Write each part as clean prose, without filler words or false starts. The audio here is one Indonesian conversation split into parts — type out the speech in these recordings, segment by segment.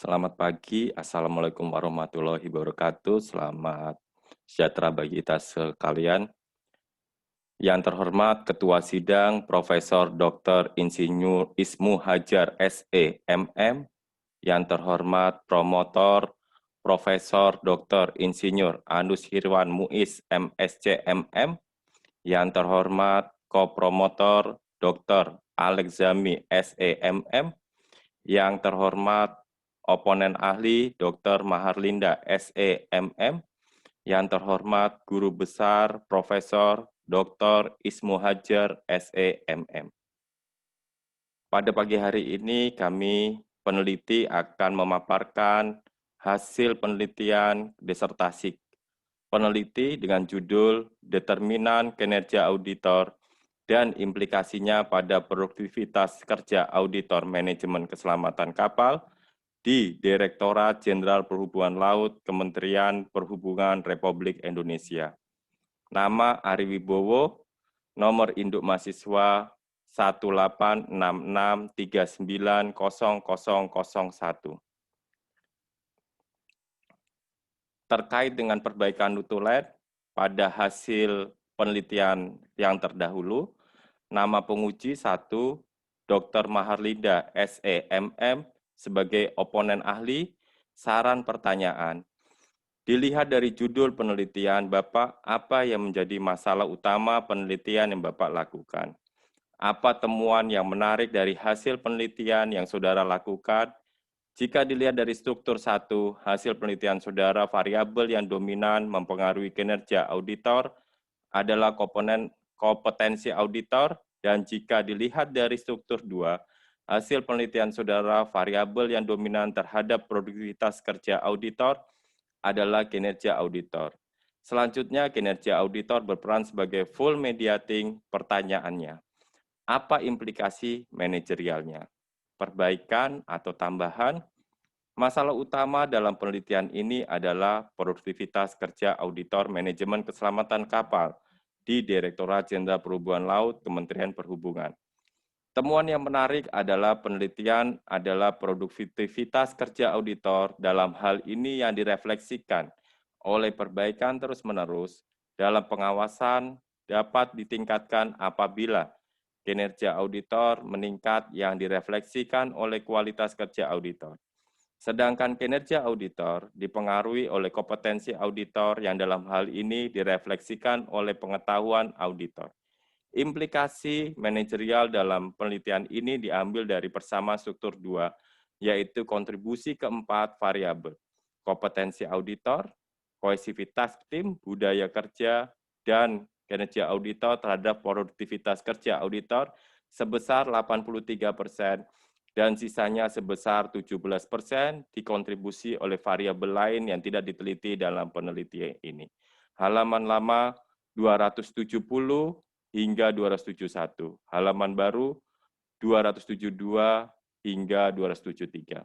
Selamat pagi, Assalamualaikum warahmatullahi wabarakatuh. Selamat sejahtera bagi kita sekalian. Yang terhormat Ketua Sidang Profesor Dr. Insinyur Ismu Hajar SE MM. Yang terhormat Promotor Profesor Dr. Insinyur Anus Hirwan Muiz MSc MM. Yang terhormat Kopromotor Dr. Alex Zami SE MM. Yang terhormat oponen ahli Dr. Maharlinda SEMM, yang terhormat Guru Besar Profesor Dr. Ismu Hajar SEMM. Pada pagi hari ini kami peneliti akan memaparkan hasil penelitian disertasi peneliti dengan judul Determinan Kinerja Auditor dan implikasinya pada produktivitas kerja auditor manajemen keselamatan kapal di Direktorat Jenderal Perhubungan Laut Kementerian Perhubungan Republik Indonesia. Nama Ari Wibowo, nomor induk mahasiswa 18663900001. Terkait dengan perbaikan nutulet pada hasil penelitian yang terdahulu, nama penguji 1, Dr. Maharlinda SEMM sebagai oponen ahli, saran pertanyaan. Dilihat dari judul penelitian Bapak, apa yang menjadi masalah utama penelitian yang Bapak lakukan? Apa temuan yang menarik dari hasil penelitian yang saudara lakukan? Jika dilihat dari struktur 1, hasil penelitian saudara variabel yang dominan mempengaruhi kinerja auditor adalah kompetensi auditor, dan jika dilihat dari struktur 2, hasil penelitian saudara variabel yang dominan terhadap produktivitas kerja auditor adalah kinerja auditor. Selanjutnya, kinerja auditor berperan sebagai full mediating pertanyaannya. Apa implikasi manajerialnya? Perbaikan atau tambahan? Masalah utama dalam penelitian ini adalah produktivitas kerja auditor manajemen keselamatan kapal di Direktorat Jenderal Perhubungan Laut Kementerian Perhubungan. Temuan yang menarik adalah penelitian adalah produktivitas kerja auditor dalam hal ini yang direfleksikan oleh perbaikan terus-menerus dalam pengawasan dapat ditingkatkan apabila kinerja auditor meningkat yang direfleksikan oleh kualitas kerja auditor. Sedangkan kinerja auditor dipengaruhi oleh kompetensi auditor yang dalam hal ini direfleksikan oleh pengetahuan auditor. Implikasi manajerial dalam penelitian ini diambil dari persamaan struktur 2, yaitu kontribusi keempat variabel, kompetensi auditor, kohesivitas tim, budaya kerja, dan kinerja auditor terhadap produktivitas kerja auditor sebesar 83%, dan sisanya sebesar 17% dikontribusi oleh variabel lain yang tidak diteliti dalam penelitian ini. Halaman lama 270 hingga 271, halaman baru 272 hingga 273.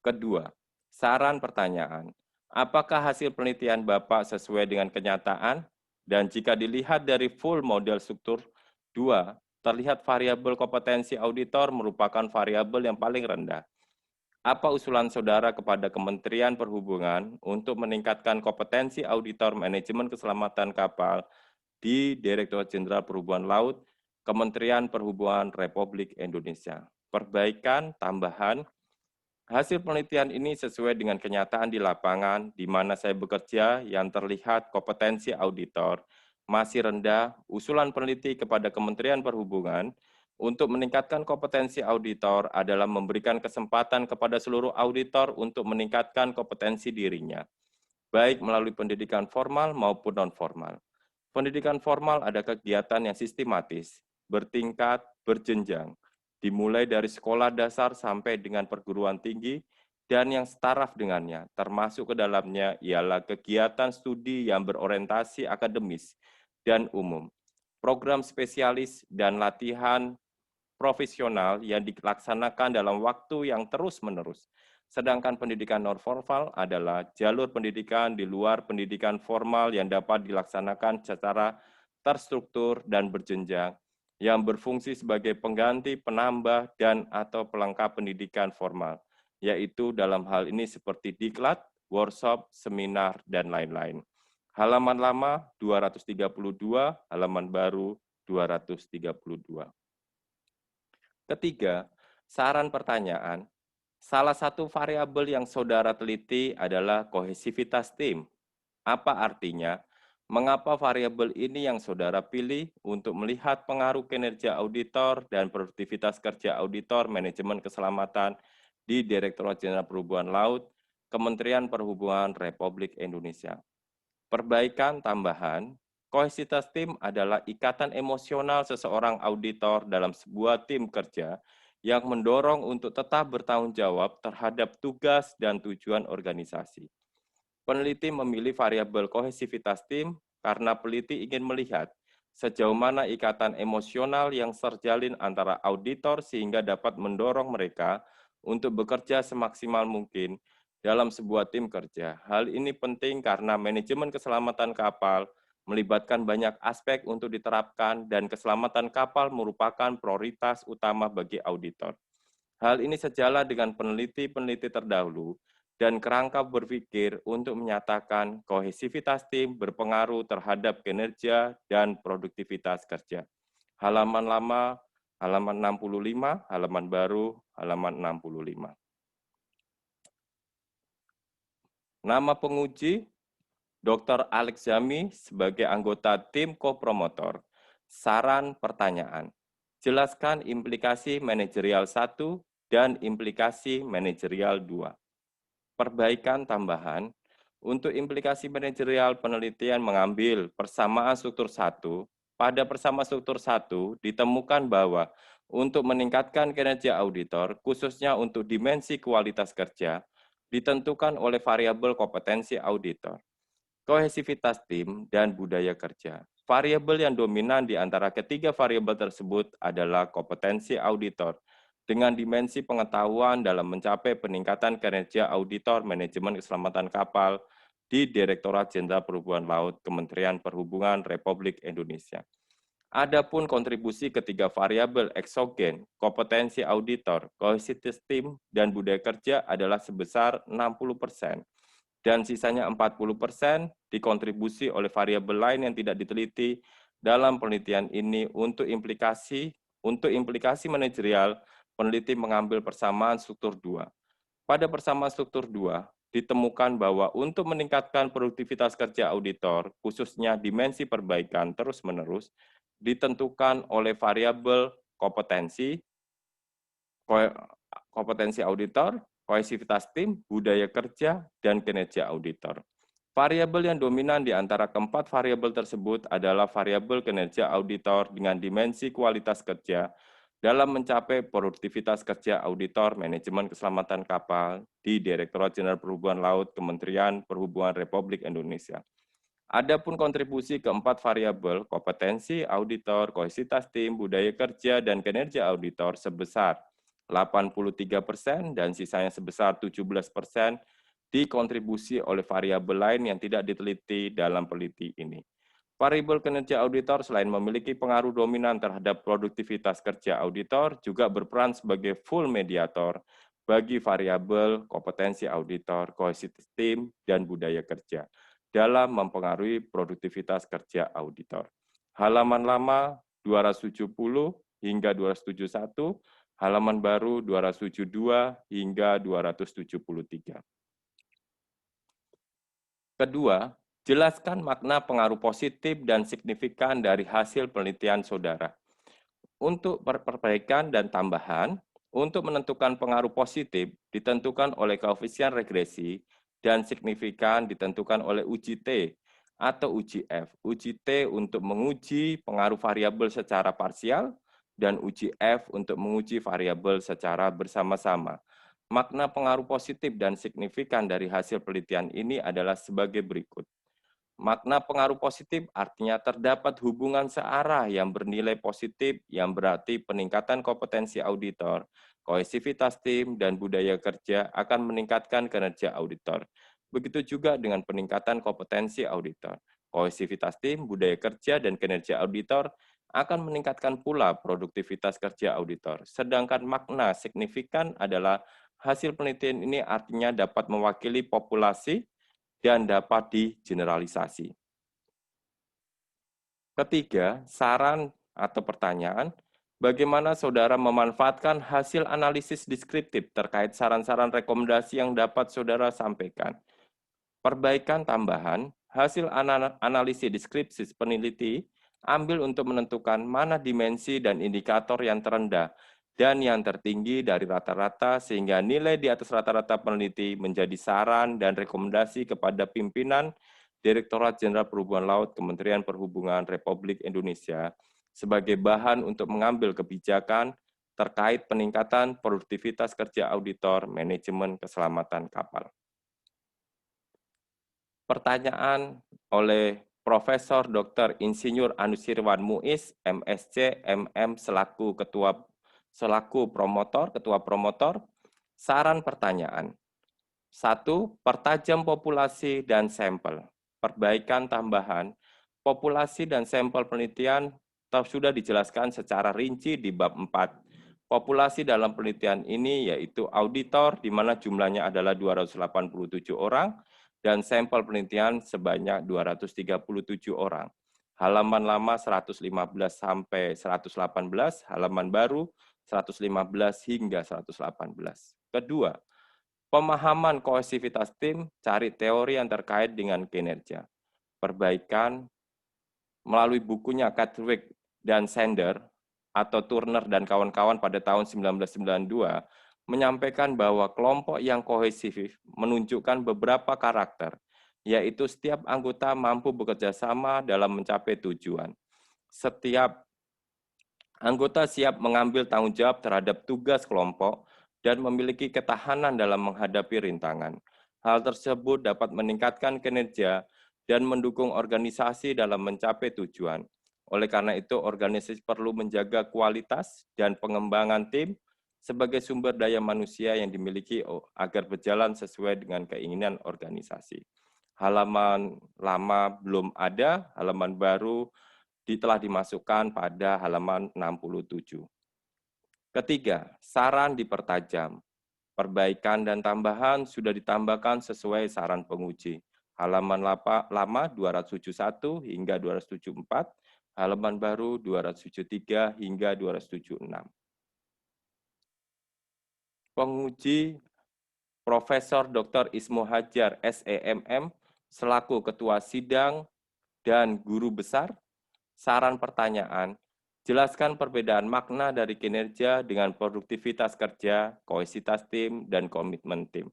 Kedua, saran pertanyaan. Apakah hasil penelitian Bapak sesuai dengan kenyataan? Dan jika dilihat dari full model struktur 2, terlihat variabel kompetensi auditor merupakan variabel yang paling rendah. Apa usulan saudara kepada Kementerian Perhubungan untuk meningkatkan kompetensi auditor manajemen keselamatan kapal di Direktorat Jenderal Perhubungan Laut Kementerian Perhubungan Republik Indonesia? Perbaikan, tambahan. Hasil penelitian ini sesuai dengan kenyataan di lapangan di mana saya bekerja yang terlihat kompetensi auditor masih rendah. Usulan peneliti kepada Kementerian Perhubungan untuk meningkatkan kompetensi auditor adalah memberikan kesempatan kepada seluruh auditor untuk meningkatkan kompetensi dirinya, baik melalui pendidikan formal maupun non-formal. Pendidikan formal ada kegiatan yang sistematis, bertingkat, berjenjang, dimulai dari sekolah dasar sampai dengan perguruan tinggi, dan yang setaraf dengannya, termasuk ke dalamnya ialah kegiatan studi yang berorientasi akademis dan umum, program spesialis, dan latihan profesional yang dilaksanakan dalam waktu yang terus-menerus. Sedangkan pendidikan non-formal adalah jalur pendidikan di luar pendidikan formal yang dapat dilaksanakan secara terstruktur dan berjenjang, yang berfungsi sebagai pengganti, penambah, dan atau pelengkap pendidikan formal. yaitu dalam hal ini seperti diklat, workshop, seminar, dan lain-lain. Halaman lama 232, halaman baru 232. Ketiga, saran pertanyaan. Salah satu variabel yang saudara teliti adalah kohesivitas tim. Apa artinya? Mengapa variabel ini yang saudara pilih untuk melihat pengaruh kinerja auditor dan produktivitas kerja auditor manajemen keselamatan di Direktorat Jenderal Perhubungan Laut, Kementerian Perhubungan Republik Indonesia? Perbaikan tambahan, kohesivitas tim adalah ikatan emosional seseorang auditor dalam sebuah tim kerja yang mendorong untuk tetap bertanggung jawab terhadap tugas dan tujuan organisasi. Peneliti memilih variabel kohesivitas tim karena peneliti ingin melihat sejauh mana ikatan emosional yang terjalin antara auditor sehingga dapat mendorong mereka untuk bekerja semaksimal mungkin dalam sebuah tim kerja. Hal ini penting karena manajemen keselamatan kapal melibatkan banyak aspek untuk diterapkan dan keselamatan kapal merupakan prioritas utama bagi auditor. Hal ini sejalan dengan peneliti-peneliti terdahulu dan kerangka berpikir untuk menyatakan kohesivitas tim berpengaruh terhadap kinerja dan produktivitas kerja. Halaman lama, halaman 65, halaman baru, halaman 65. Nama penguji, Dr. Alex Zami sebagai anggota tim kopromotor. Saran pertanyaan. Jelaskan implikasi manajerial 1 dan implikasi manajerial 2. Perbaikan tambahan, untuk implikasi manajerial penelitian mengambil persamaan struktur 1, pada persamaan struktur 1 ditemukan bahwa untuk meningkatkan kinerja auditor, khususnya untuk dimensi kualitas kerja, ditentukan oleh variabel kompetensi auditor, kohesivitas tim, dan budaya kerja. Variabel yang dominan di antara ketiga variabel tersebut adalah kompetensi auditor, dengan dimensi pengetahuan dalam mencapai peningkatan kinerja auditor manajemen keselamatan kapal di Direktorat Jenderal Perhubungan Laut, Kementerian Perhubungan Republik Indonesia. Adapun kontribusi ketiga variabel eksogen, kompetensi auditor, kohesivitas tim, dan budaya kerja adalah sebesar 60%, dan sisanya 40% dikontribusi oleh variabel lain yang tidak diteliti dalam penelitian ini. Untuk implikasi manajerial, peneliti mengambil persamaan struktur 2. Pada persamaan struktur 2, ditemukan bahwa untuk meningkatkan produktivitas kerja auditor, khususnya dimensi perbaikan terus-menerus, ditentukan oleh variabel kompetensi auditor, kohesivitas tim, budaya kerja, dan kinerja auditor. Variabel yang dominan di antara keempat variabel tersebut adalah variabel kinerja auditor dengan dimensi kualitas kerja dalam mencapai produktivitas kerja auditor manajemen keselamatan kapal di Direktorat Jenderal Perhubungan Laut, Kementerian Perhubungan Republik Indonesia. Adapun kontribusi keempat variabel, kompetensi auditor, kohesivitas tim, budaya kerja, dan kinerja auditor sebesar 83% dan sisanya sebesar 17% dikontribusi oleh variabel lain yang tidak diteliti dalam peneliti ini. Variabel kinerja auditor selain memiliki pengaruh dominan terhadap produktivitas kerja auditor, juga berperan sebagai full mediator bagi variabel kompetensi auditor, kohesivitas tim, dan budaya kerja dalam mempengaruhi produktivitas kerja auditor. Halaman lama 270 hingga 271, halaman baru 272 hingga 273. Kedua, jelaskan makna pengaruh positif dan signifikan dari hasil penelitian saudara. Untuk perbaikan dan tambahan, untuk menentukan pengaruh positif ditentukan oleh koefisien regresi dan signifikan ditentukan oleh uji T atau uji F. Uji T untuk menguji pengaruh variabel secara parsial dan uji F untuk menguji variabel secara bersama-sama. Makna pengaruh positif dan signifikan dari hasil penelitian ini adalah sebagai berikut. Makna pengaruh positif artinya terdapat hubungan searah yang bernilai positif yang berarti peningkatan kompetensi auditor, kohesivitas tim, dan budaya kerja akan meningkatkan kinerja auditor. Begitu juga dengan peningkatan kompetensi auditor, kohesivitas tim, budaya kerja, dan kinerja auditor akan meningkatkan pula produktivitas kerja auditor. Sedangkan makna signifikan adalah hasil penelitian ini artinya dapat mewakili populasi dan dapat digeneralisasi. Ketiga, saran atau pertanyaan, bagaimana saudara memanfaatkan hasil analisis deskriptif terkait saran-saran rekomendasi yang dapat saudara sampaikan? Perbaikan tambahan, hasil analisis deskripsi peneliti ambil untuk menentukan mana dimensi dan indikator yang terendah dan yang tertinggi dari rata-rata sehingga nilai di atas rata-rata peneliti menjadi saran dan rekomendasi kepada pimpinan Direktorat Jenderal Perhubungan Laut Kementerian Perhubungan Republik Indonesia sebagai bahan untuk mengambil kebijakan terkait peningkatan produktivitas kerja auditor manajemen keselamatan kapal. Pertanyaan oleh Profesor Dr. Insinyur Anusirwan Muiz, MSc, MM selaku ketua promotor. Saran pertanyaan. 1. Pertajam populasi dan sampel. Perbaikan tambahan. Populasi dan sampel penelitian sudah dijelaskan secara rinci di bab 4. Populasi dalam penelitian ini yaitu auditor di mana jumlahnya adalah 287 orang dan sampel penelitian sebanyak 237 orang. Halaman lama 115 sampai 118, halaman baru 115 hingga 118. Kedua, pemahaman kohesivitas tim, cari teori yang terkait dengan kinerja. Perbaikan melalui bukunya Catwick dan Sander atau Turner dan kawan-kawan pada tahun 1992 menyampaikan bahwa kelompok yang kohesif menunjukkan beberapa karakter, yaitu setiap anggota mampu bekerja sama dalam mencapai tujuan. Setiap anggota siap mengambil tanggung jawab terhadap tugas kelompok dan memiliki ketahanan dalam menghadapi rintangan. Hal tersebut dapat meningkatkan kinerja dan mendukung organisasi dalam mencapai tujuan. Oleh karena itu, organisasi perlu menjaga kualitas dan pengembangan tim sebagai sumber daya manusia yang dimiliki agar berjalan sesuai dengan keinginan organisasi. Halaman lama belum ada, halaman baru telah dimasukkan pada halaman 67. Ketiga, saran dipertajam. Perbaikan dan tambahan sudah ditambahkan sesuai saran penguji. Halaman lama 271 hingga 274, halaman baru 273 hingga 276. Penguji Profesor Dr. Ismu Hajar, SEMM, selaku Ketua Sidang dan Guru Besar. Saran pertanyaan, jelaskan perbedaan makna dari kinerja dengan produktivitas kerja, kohesivitas tim, dan komitmen tim.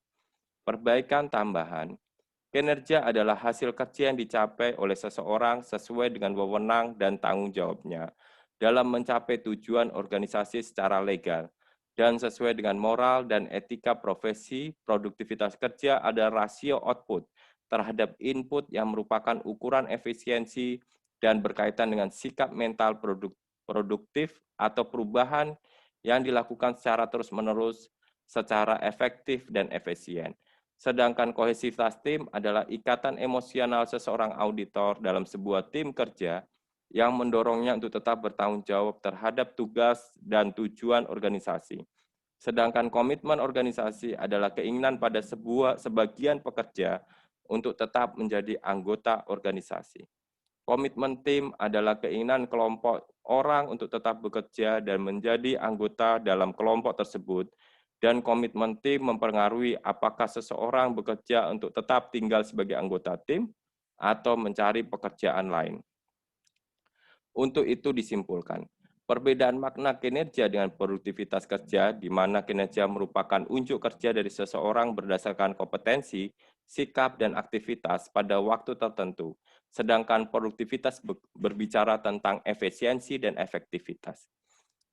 Perbaikan tambahan, kinerja adalah hasil kerja yang dicapai oleh seseorang sesuai dengan wewenang dan tanggung jawabnya dalam mencapai tujuan organisasi secara legal dan sesuai dengan moral dan etika profesi. Produktivitas kerja adalah rasio output terhadap input yang merupakan ukuran efisiensi dan berkaitan dengan sikap mental produktif atau perubahan yang dilakukan secara terus-menerus, secara efektif dan efisien. Sedangkan kohesivitas tim adalah ikatan emosional seseorang auditor dalam sebuah tim kerja yang mendorongnya untuk tetap bertanggung jawab terhadap tugas dan tujuan organisasi. Sedangkan komitmen organisasi adalah keinginan pada sebagian pekerja untuk tetap menjadi anggota organisasi. Komitmen tim adalah keinginan kelompok orang untuk tetap bekerja dan menjadi anggota dalam kelompok tersebut, dan komitmen tim mempengaruhi apakah seseorang bekerja untuk tetap tinggal sebagai anggota tim atau mencari pekerjaan lain. Untuk itu disimpulkan, perbedaan makna kinerja dengan produktivitas kerja, di mana kinerja merupakan unjuk kerja dari seseorang berdasarkan kompetensi, sikap, dan aktivitas pada waktu tertentu, sedangkan produktivitas berbicara tentang efisiensi dan efektivitas.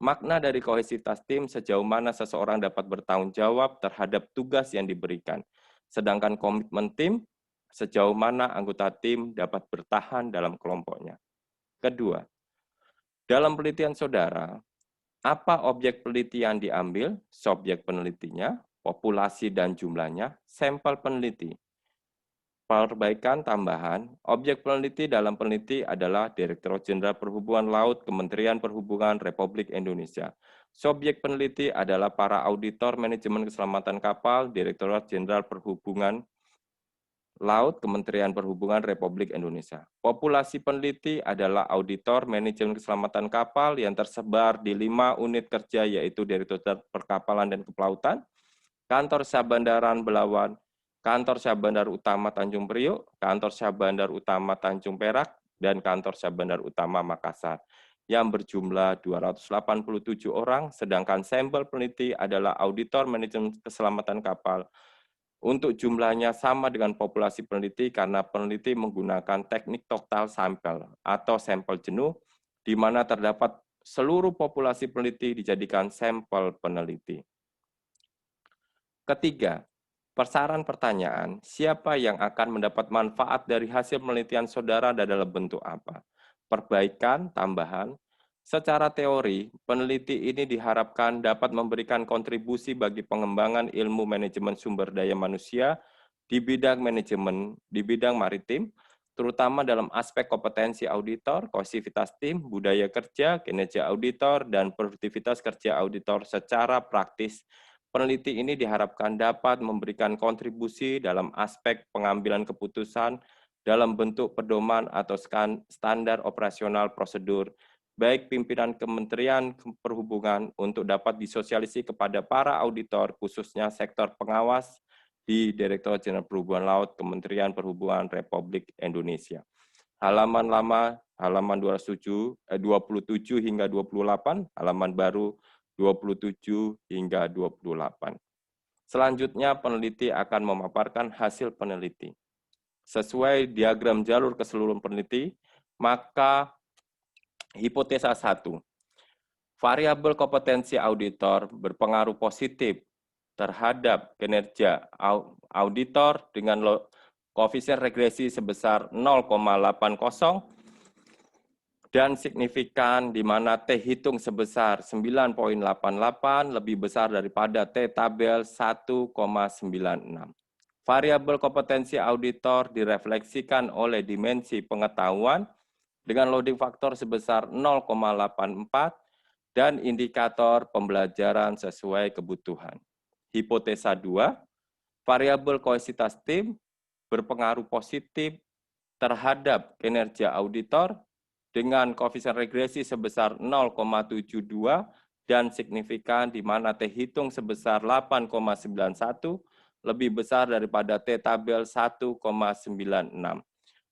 Makna dari kohesivitas tim sejauh mana seseorang dapat bertanggung jawab terhadap tugas yang diberikan, sedangkan komitmen tim sejauh mana anggota tim dapat bertahan dalam kelompoknya. Kedua, dalam penelitian saudara, apa objek penelitian diambil, subjek penelitinya, populasi dan jumlahnya, sampel peneliti. Perbaikan tambahan, objek peneliti dalam peneliti adalah Direktorat Jenderal Perhubungan Laut Kementerian Perhubungan Republik Indonesia. Subjek peneliti adalah para auditor manajemen keselamatan kapal, Direktorat Jenderal Perhubungan Laut, Kementerian Perhubungan Republik Indonesia. Populasi peneliti adalah auditor manajemen keselamatan kapal yang tersebar di 5 unit kerja, yaitu Direktorat Perkapalan dan Kepelautan, Kantor Syah Bandaran Belawan, Kantor Syah Bandar Utama Tanjung Priok, Kantor Syah Bandar Utama Tanjung Perak, dan Kantor Syah Bandar Utama Makassar, yang berjumlah 287 orang, sedangkan sampel peneliti adalah auditor manajemen keselamatan kapal. Untuk jumlahnya sama dengan populasi peneliti karena peneliti menggunakan teknik total sampel atau sampel jenuh, di mana terdapat seluruh populasi peneliti dijadikan sampel peneliti. Ketiga, persaran pertanyaan, siapa yang akan mendapat manfaat dari hasil penelitian saudara dan dalam bentuk apa? Perbaikan, tambahan. Secara teori, peneliti ini diharapkan dapat memberikan kontribusi bagi pengembangan ilmu manajemen sumber daya manusia di bidang manajemen, di bidang maritim, terutama dalam aspek kompetensi auditor, kohesivitas tim, budaya kerja, kinerja auditor, dan produktivitas kerja auditor secara praktis. Peneliti ini diharapkan dapat memberikan kontribusi dalam aspek pengambilan keputusan dalam bentuk pedoman atau standar operasional prosedur, baik pimpinan Kementerian Perhubungan untuk dapat disosialisasi kepada para auditor, khususnya sektor pengawas di Direktorat Jenderal Perhubungan Laut, Kementerian Perhubungan Republik Indonesia. Halaman lama, halaman 27 hingga 28, halaman baru 27 hingga 28. Selanjutnya, peneliti akan memaparkan hasil peneliti. Sesuai diagram jalur keseluruhan peneliti, maka hipotesa 1, variabel kompetensi auditor berpengaruh positif terhadap kinerja auditor dengan koefisien regresi sebesar 0,80 dan signifikan di mana T hitung sebesar 9,88 lebih besar daripada T tabel 1,96. Variabel kompetensi auditor direfleksikan oleh dimensi pengetahuan dengan loading faktor sebesar 0,84 dan indikator pembelajaran sesuai kebutuhan. Hipotesa 2, variabel kohesivitas tim berpengaruh positif terhadap kinerja auditor dengan koefisien regresi sebesar 0,72 dan signifikan di mana T hitung sebesar 8,91 lebih besar daripada T tabel 1,96.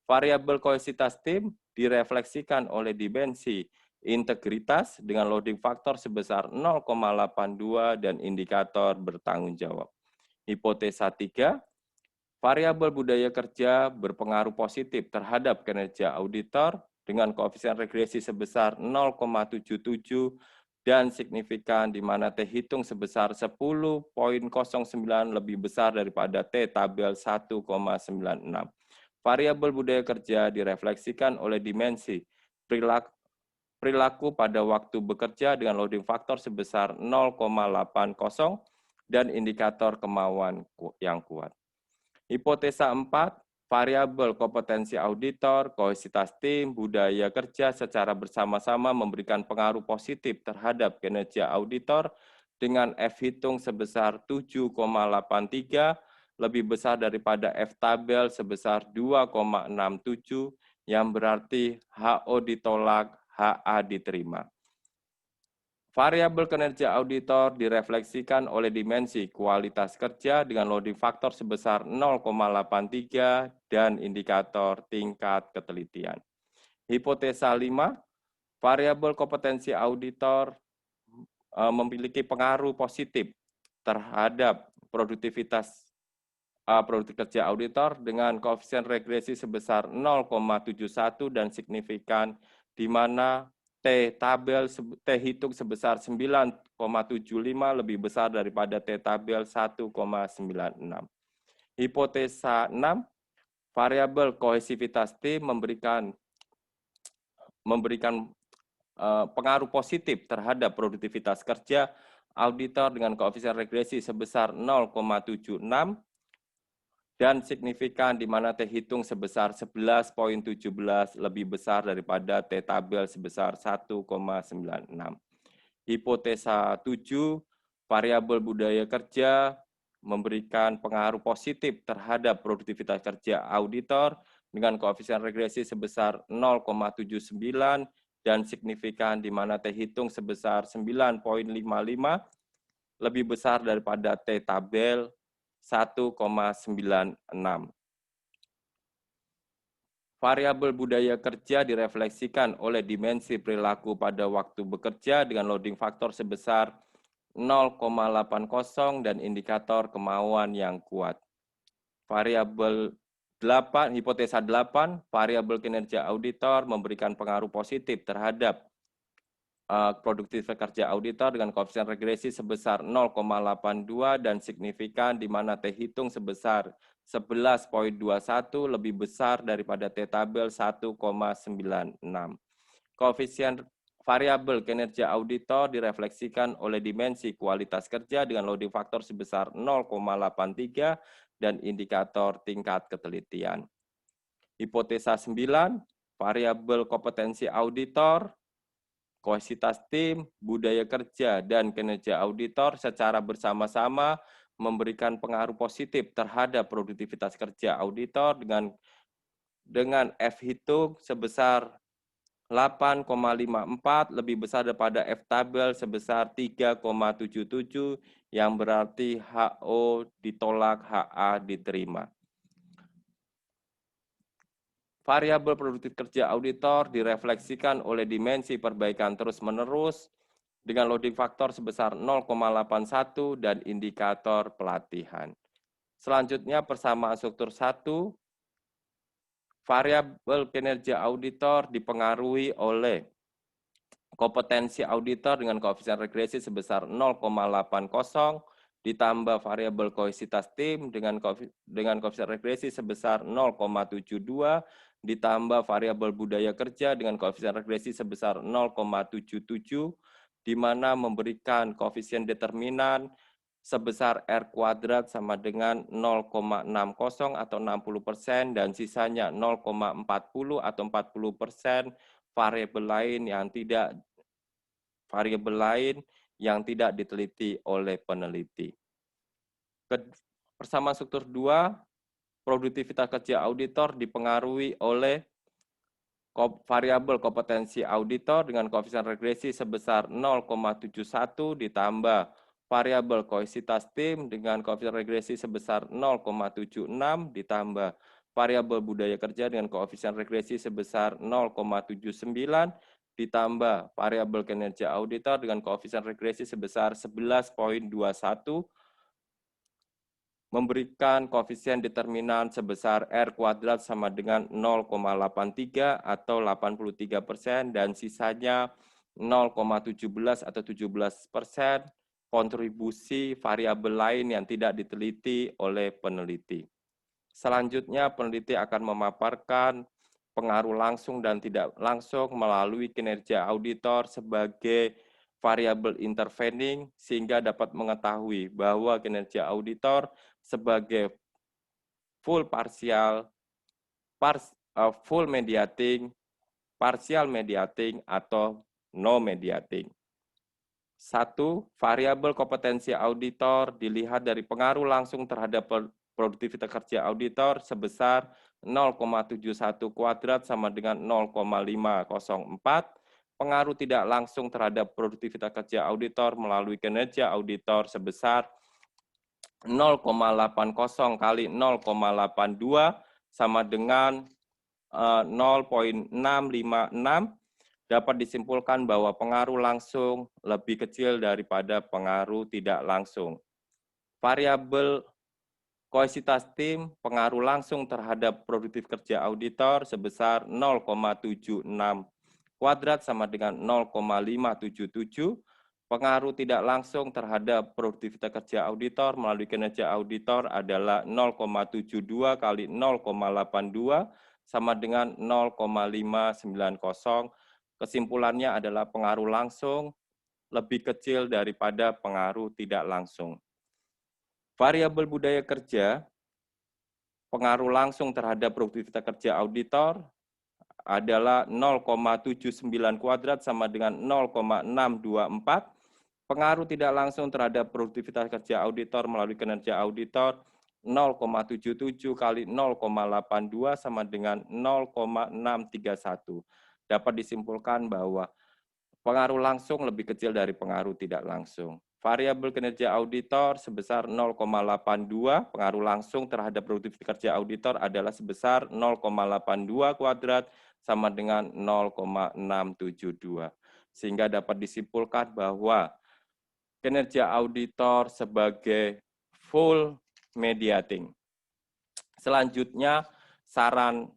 Variabel kohesivitas tim direfleksikan oleh dimensi integritas dengan loading faktor sebesar 0,82 dan indikator bertanggung jawab. Hipotesa 3, variabel budaya kerja berpengaruh positif terhadap kinerja auditor dengan koefisien regresi sebesar 0,77 dan signifikan di mana T hitung sebesar 10,09 lebih besar daripada T tabel 1,96. Variabel budaya kerja direfleksikan oleh dimensi perilaku pada waktu bekerja dengan loading faktor sebesar 0,80 dan indikator kemauan yang kuat. Hipotesa 4, variabel kompetensi auditor, kohesivitas tim, budaya kerja secara bersama-sama memberikan pengaruh positif terhadap kinerja auditor dengan F hitung sebesar 7,83 lebih besar daripada F tabel sebesar 2,67 yang berarti HO ditolak, HA diterima. Variabel kinerja auditor direfleksikan oleh dimensi kualitas kerja dengan loading faktor sebesar 0,83 dan indikator tingkat ketelitian. Hipotesa 5, variabel kompetensi auditor memiliki pengaruh positif terhadap produktivitas kerja auditor dengan koefisien regresi sebesar 0,71 dan signifikan di mana T hitung sebesar 9,75 lebih besar daripada T tabel 1,96. Hipotesa 6, variabel kohesivitas tim memberikan pengaruh positif terhadap produktivitas kerja auditor dengan koefisien regresi sebesar 0,76 dan signifikan di mana T hitung sebesar 11,17 lebih besar daripada T tabel sebesar 1,96. Hipotesa 7, variabel budaya kerja memberikan pengaruh positif terhadap produktivitas kerja auditor dengan koefisien regresi sebesar 0,79 dan signifikan di mana T hitung sebesar 9,55 lebih besar daripada T tabel 1,96. Variabel budaya kerja direfleksikan oleh dimensi perilaku pada waktu bekerja dengan loading faktor sebesar 0,80 dan indikator kemauan yang kuat. Variabel 8, hipotesa 8, variabel kinerja auditor memberikan pengaruh positif terhadap produktivitas kerja auditor dengan koefisien regresi sebesar 0,82 dan signifikan di mana T hitung sebesar 11,21 lebih besar daripada T tabel 1,96. Koefisien variabel kinerja auditor direfleksikan oleh dimensi kualitas kerja dengan loading faktor sebesar 0,83 dan indikator tingkat ketelitian. Hipotesa 9, variabel kompetensi auditor, kohesitas tim, budaya kerja, dan kinerja auditor secara bersama-sama memberikan pengaruh positif terhadap produktivitas kerja auditor dengan F hitung sebesar 8,54 lebih besar daripada F tabel sebesar 3,77 yang berarti HO ditolak, HA diterima. Variabel produktif kerja auditor direfleksikan oleh dimensi perbaikan terus-menerus dengan loading faktor sebesar 0,81 dan indikator pelatihan. Selanjutnya persamaan struktur 1, variabel kinerja auditor dipengaruhi oleh kompetensi auditor dengan koefisien regresi sebesar 0,80 ditambah variabel kohesitas tim dengan koefisien regresi sebesar 0,72 ditambah variabel budaya kerja dengan koefisien regresi sebesar 0,77 di mana memberikan koefisien determinan sebesar R kuadrat sama dengan 0,60 atau 60% dan sisanya 0,40 atau 40% variabel lain yang tidak diteliti oleh peneliti. Persamaan struktur 2, produktivitas kerja auditor dipengaruhi oleh variabel kompetensi auditor dengan koefisien regresi sebesar 0,71 ditambah variabel kohesitas tim dengan koefisien regresi sebesar 0,76 ditambah variabel budaya kerja dengan koefisien regresi sebesar 0,79 ditambah variabel kinerja auditor dengan koefisien regresi sebesar 11,21 memberikan koefisien determinan sebesar R kuadrat sama dengan 0,83 atau 83% dan sisanya 0,17 atau 17% kontribusi variabel lain yang tidak diteliti oleh peneliti. Selanjutnya peneliti akan memaparkan pengaruh langsung dan tidak langsung melalui kinerja auditor sebagai variabel intervening sehingga dapat mengetahui bahwa kinerja auditor sebagai full mediating, partial mediating, atau no mediating. 1. Variabel kompetensi auditor dilihat dari pengaruh langsung terhadap produktivitas kerja auditor sebesar 0,71 kuadrat sama dengan 0,504. Pengaruh tidak langsung terhadap produktivitas kerja auditor melalui kinerja auditor sebesar 0,80 kali 0,82 sama dengan 0,656 dapat disimpulkan bahwa pengaruh langsung lebih kecil daripada pengaruh tidak langsung. Variabel kohesitas tim pengaruh langsung terhadap produktif kerja auditor sebesar 0,76 kuadrat sama dengan 0,577. Pengaruh tidak langsung terhadap produktivitas kerja auditor melalui kinerja auditor adalah 0,72 kali 0,82 sama dengan 0,590. Kesimpulannya adalah pengaruh langsung lebih kecil daripada pengaruh tidak langsung. Variabel budaya kerja, pengaruh langsung terhadap produktivitas kerja auditor adalah 0,79 kuadrat sama dengan 0,624 Pengaruh tidak langsung terhadap produktivitas kerja auditor melalui kinerja auditor 0,77 kali 0,82 sama dengan 0,631. Dapat disimpulkan bahwa pengaruh langsung lebih kecil dari pengaruh tidak langsung. Variabel kinerja auditor sebesar 0,82, pengaruh langsung terhadap produktivitas kerja auditor adalah sebesar 0,82 kuadrat sama dengan 0,672. Sehingga dapat disimpulkan bahwa kinerja auditor sebagai full mediating. Selanjutnya saran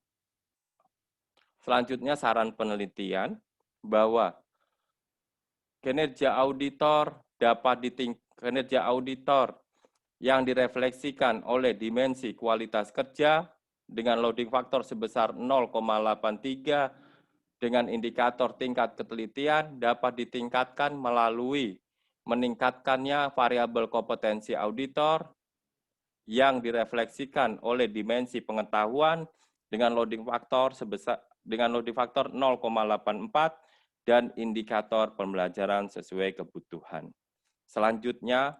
penelitian bahwa kinerja auditor yang direfleksikan oleh dimensi kualitas kerja dengan loading faktor sebesar 0,83 dengan indikator tingkat ketelitian dapat ditingkatkan melalui meningkatkannya variabel kompetensi auditor yang direfleksikan oleh dimensi pengetahuan dengan loading faktor 0,84 dan indikator pembelajaran sesuai kebutuhan. Selanjutnya,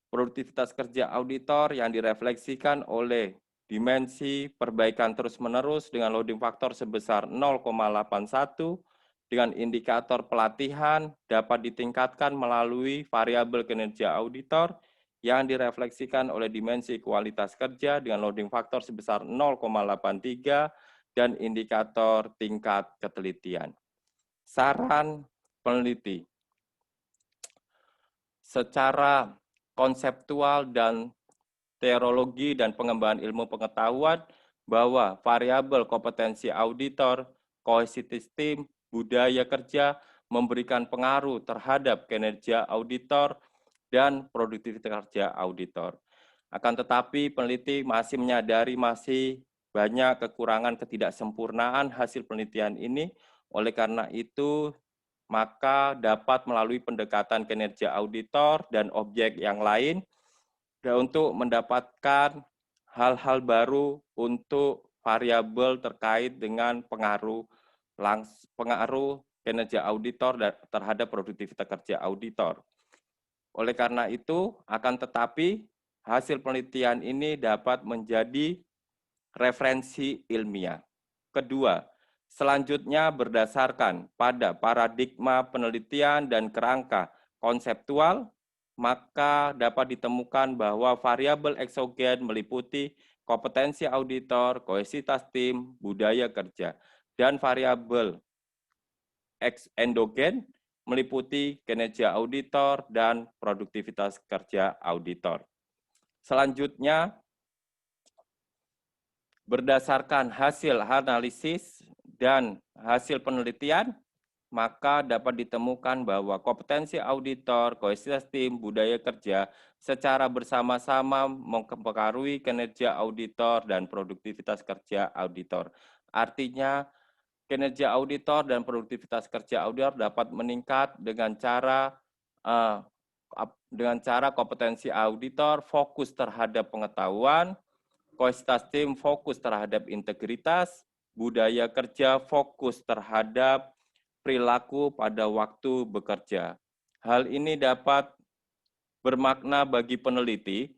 produktivitas kerja auditor yang direfleksikan oleh dimensi perbaikan terus-menerus dengan loading faktor sebesar 0,81 dengan indikator pelatihan dapat ditingkatkan melalui variabel kinerja auditor yang direfleksikan oleh dimensi kualitas kerja dengan loading faktor sebesar 0,83 dan indikator tingkat ketelitian. Saran peneliti. Secara konseptual dan teoriologi dan pengembangan ilmu pengetahuan bahwa variabel kompetensi auditor, kohesi sistem, budaya kerja memberikan pengaruh terhadap kinerja auditor dan produktivitas kerja auditor. Akan tetapi peneliti masih menyadari masih banyak kekurangan ketidaksempurnaan hasil penelitian ini. Oleh karena itu, maka dapat melalui pendekatan kinerja auditor dan objek yang lain untuk mendapatkan hal-hal baru untuk variabel terkait dengan pengaruh kinerja auditor terhadap produktivitas kerja auditor. Oleh karena itu, akan tetapi hasil penelitian ini dapat menjadi referensi ilmiah. Kedua, selanjutnya berdasarkan pada paradigma penelitian dan kerangka konseptual, maka dapat ditemukan bahwa variabel eksogen meliputi kompetensi auditor, kohesitas tim, budaya kerja, dan variabel endogen meliputi kinerja auditor dan produktivitas kerja auditor. Selanjutnya, berdasarkan hasil analisis dan hasil penelitian, maka dapat ditemukan bahwa kompetensi auditor, kohesitas tim, budaya kerja secara bersama-sama mempengaruhi kinerja auditor dan produktivitas kerja auditor. Artinya, kinerja auditor dan produktivitas kerja auditor dapat meningkat dengan cara kompetensi auditor fokus terhadap pengetahuan, kohesitas tim fokus terhadap integritas, budaya kerja fokus terhadap perilaku pada waktu bekerja. Hal ini dapat bermakna bagi peneliti.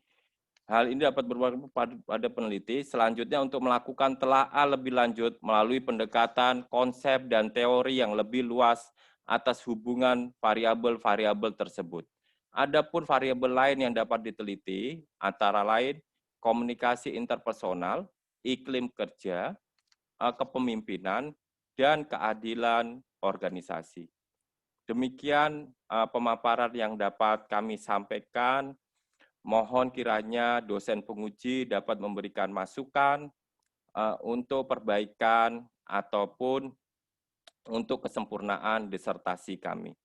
Hal ini dapat bermakna pada peneliti. Selanjutnya untuk melakukan telaah lebih lanjut melalui pendekatan konsep dan teori yang lebih luas atas hubungan variabel-variabel tersebut. Adapun variabel lain yang dapat diteliti antara lain komunikasi interpersonal, iklim kerja, kepemimpinan, dan keadilan organisasi. Demikian pemaparan yang dapat kami sampaikan. Mohon kiranya dosen penguji dapat memberikan masukan untuk perbaikan ataupun untuk kesempurnaan disertasi kami.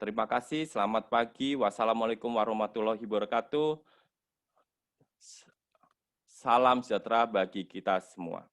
Terima kasih, selamat pagi. Wassalamualaikum warahmatullahi wabarakatuh. Salam sejahtera bagi kita semua.